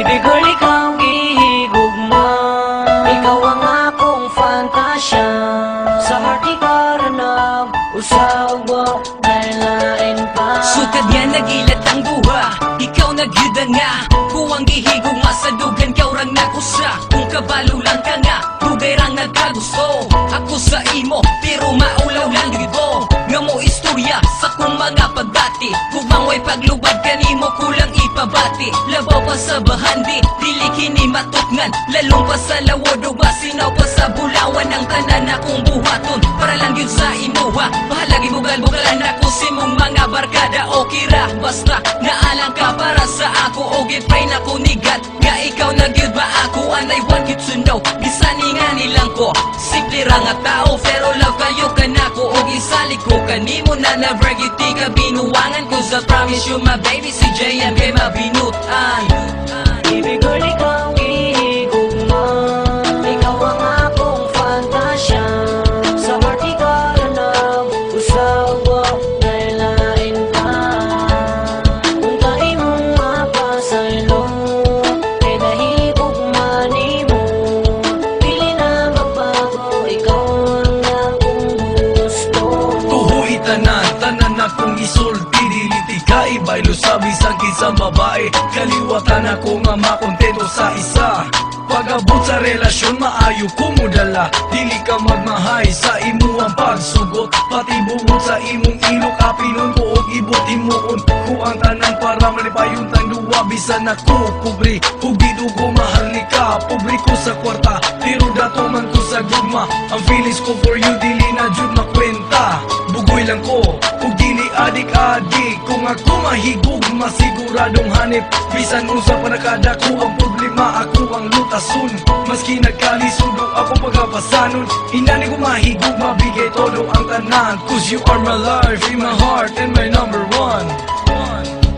Ibigol ikaw gihigugma, ikaw ang akong fantasya. Sa heart ikaranab, usawag mo, lain pa. Sukad nga nagilat ang duha, ikaw nagyuda nga. Kuwang gihigugma sa dugan, kaw rang nakusa. Kung kabalo lang ka nga, dugay rang nagkagusto. Ako sa imo, pero maulaw lang dito. Nga mo istorya sa kung mga pagbati. Kung way paglubad kanimo kulang ipabati. Labaw pa sa bahandi, dili kini matutngan. Lalong pa sa lawod o masinaw pa sa bulawan. Ang tanan akong buhaton, para lang yun sa imuha. Bahalagi bugal-bugalan ako si mong mga barkada. Okay ra, basta naalang ka para sa ako. O gipray na ko nigat, nga ikaw nagyud ba ako. And I want you to know, gisani nga nilang ko. Simple ra nga tao, pero love kayo kanako. O gisali ko kanimo na never giti ka binuwangan. Cause I promise you my baby, si JM kay mabinutan. Ibigol ikaw gihigugma, ikaw ang akong fantasya. Sa heart ikaranab, usawag mo, lain pa. Kung tayo mong mapasaylo, kay nahigugma nimo, pili na magbago, ikaw ang akong gusto. Tuhoy tanan akong isulti. Dili tigay, baylo sabi sakit sa babae. Kaliwatan ako nga makontento sa isa. Pag-abot sa relasyon, maayo ko mo dala. Dili ka magmahay sa imo ang pagsugot. Pati buot sa imong ilok, apinon ko og ibot imuon. Ko ang tanan para malipayon tang duwa. Bisan ako pobre, hugi dugo mahal ni ka. Pobre ko sa kwarta, pero dato man ko sa gugma. Ang feelings ko for you, dili na jud makwenta. Bugoy lang ko, ug dili adik-adik. Kung ako mahigog, masiguradong hanip. Bisan unsa pa nakadako ang problema, ako ang lutason. Maski nagkalisudo ako pagkapasanon, inani ko mahigog, mabigay todo ang tanan. Cause you are my life, in my heart, and my number one.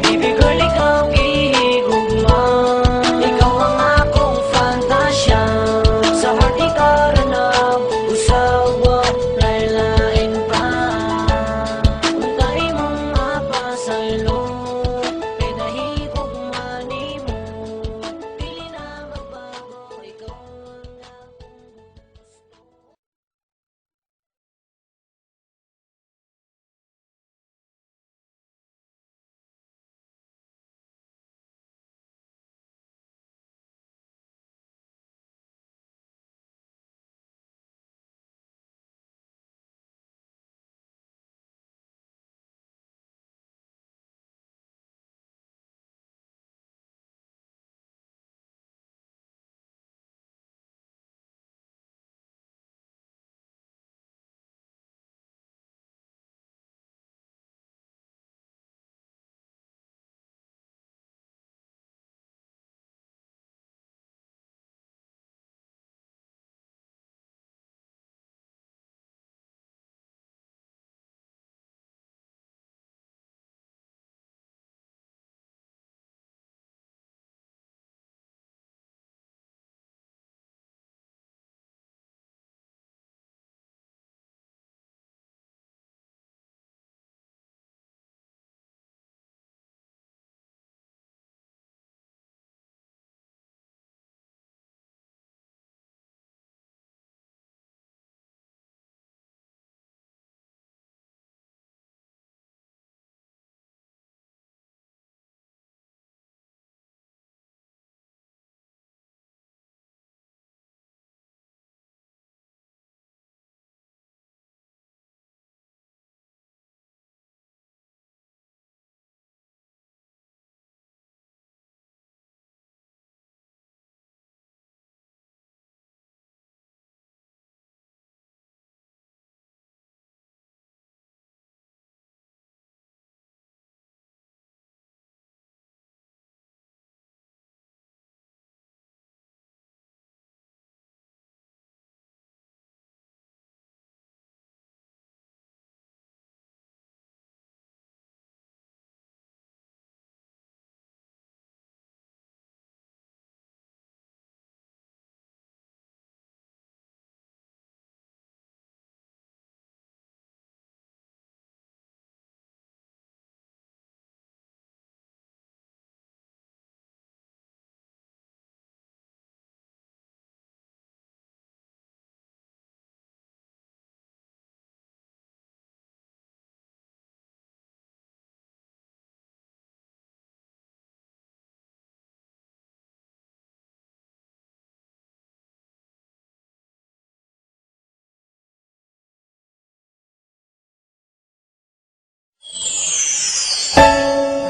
Ibigol ikaw gihigugma, ikaw ang akong fantasya. Sa heart ikaranab, usawag mo, lain pa. Kung tayo mong mapasaylo, kay nahigugma nimo, pili na magbago, ikaw ang akong gusto.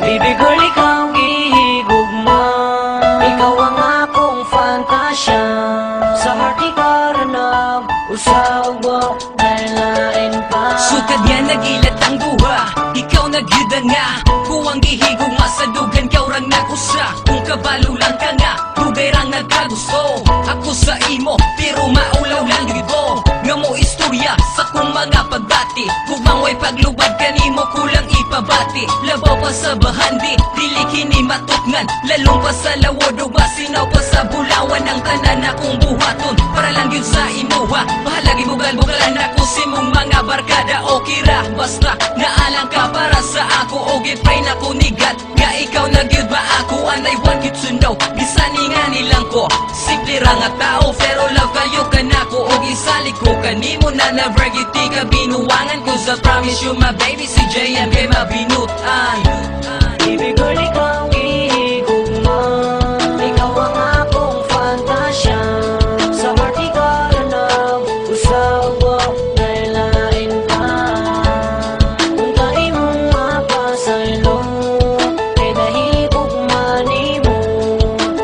Baby girl, ikaw gihigugma. Ikaw ang akong fantasya. Sa heart ikaranab, usawa, lain pa. Sukad nga nagilat ang duha, ikaw nagyuda nga. Kuwang gihigugma sa dugan, kaw rang nakusa. Kung kabalo lang ka nga, dugay rang nagkagusto. Ako sa imo, pero maulaw lang dito. Nga mo istorya sa kung mga pagbati. Kugmang way paglubad kanimo kulang ipabati. Labaw pa sa bahandi, dili kini matukngan. Lalong pa sa lawod o basinaw pa sa bulawan. Ang tanan akong buhaton, para lang yun sa imuha. Bahalagi bugal-bugalan ako si mong mga barkada. Okay ra, basta naalang ka para sa ako. O gipray na ko nigat, nga ikaw nagyud ba ako. And I want you to know, gisani nga nilang ko. Simple ra nga tao, pero love kayo kanako. O gisali ko kanimo na never giti ka binuwangan ko. Sa promise you my baby, si JM kay mabinutan. Baby girl, ikaw gihigugma. Ikaw ang akong fantasya. Sa heart ikaranab, usawa, lain pa. Kung tayo mong mapasalo, kay nahigugma nimo.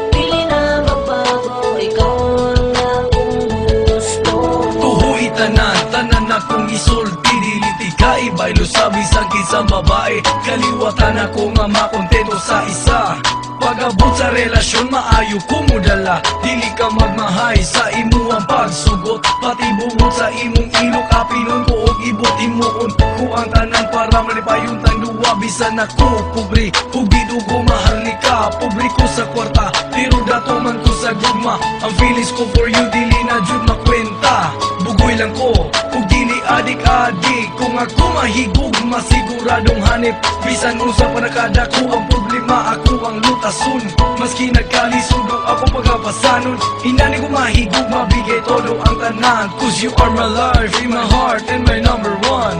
Pili na magbago, ikaw ang akong gusto. Tuhoy tanan akong isulti. Diliti ka ibaylo sabi sakit sa babae. Kaliwatan ako nga makontento sa isa. Pag-abot sa relasyon, maayo kumudala. Dili ka magmahay sa imo ang pagsugot. Pati bubot sa imong ilok, apinon ko og ibot imuon. Ko ang tanan para malipayong tangduwa. Bisan ako pobre, ug di dugo mahal ni ka. Pobre ko sa kwarta, pero dato man ko sa gugma. Ang feelings ko for you, dili na jud makwenta. Bugoy lang ko, ug dili adik-adik. Kung ako mahigugma, siguradong hanip. Bisan unsa pa nakadako ang problema, ako ang lutason. Maski nagkalisod ako pagkapasanon, inani ko mahigugma, bigay todo ang tanan. Cause you are my life, in my heart, and my number one.